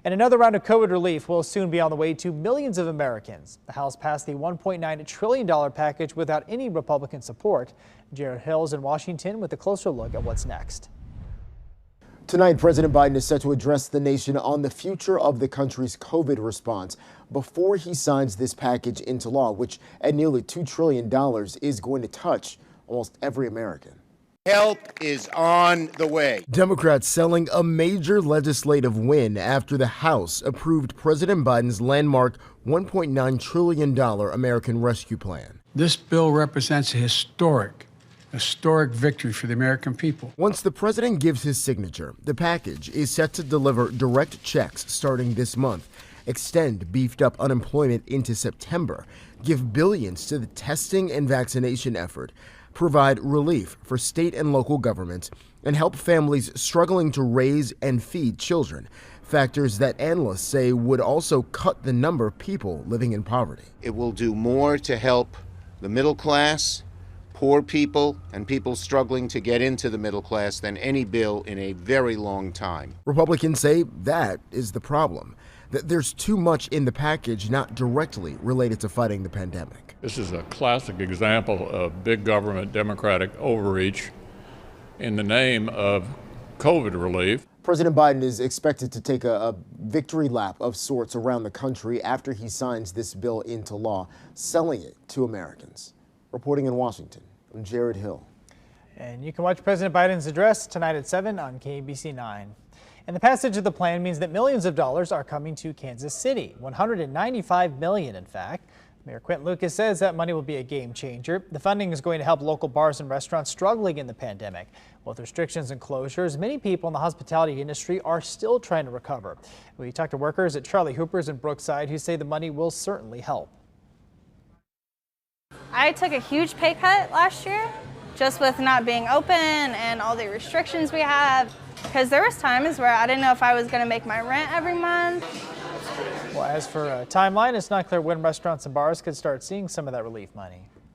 And another round of COVID relief will soon be on the way to millions of Americans. The House passed the $1.9 trillion package without any Republican support. Jared Hill's in Washington with a closer look at what's next. Tonight, President Biden is set to address the nation on the future of the country's COVID response before he signs this package into law, which at nearly $2 trillion is going to touch almost every American. Help is on the way. Democrats selling a major legislative win after the House approved President Biden's landmark $1.9 trillion American Rescue Plan. This bill represents a historic victory for the American people. Once the president gives his signature, the package is set to deliver direct checks starting this month, extend beefed up unemployment into September, give billions to the testing and vaccination effort, provide relief for state and local governments, and help families struggling to raise and feed children, factors that analysts say would also cut the number of people living in poverty. It will do more to help the middle class, poor people, and people struggling to get into the middle class than any bill in a very long time. Republicans say that is the problem, that there's too much in the package not directly related to fighting the pandemic. This is a classic example of big government Democratic overreach in the name of COVID relief. President Biden is expected to take a victory lap of sorts around the country after he signs this bill into law, selling it to Americans. Reporting in Washington, I'm Jared Hill. And you can watch President Biden's address tonight at 7 on KBC 9. And the passage of the plan means that millions of dollars are coming to Kansas City, $195 million in fact. Mayor Quint Lucas says that money will be a game changer. The funding is going to help local bars and restaurants struggling in the pandemic. With restrictions and closures, many people in the hospitality industry are still trying to recover. We talked to workers at Charlie Hooper's in Brookside who say the money will certainly help. I took a huge pay cut last year just with not being open and all the restrictions we have, because there was times where I didn't know if I was going to make my rent every month. Well, as for a timeline, it's not clear when restaurants and bars could start seeing some of that relief money.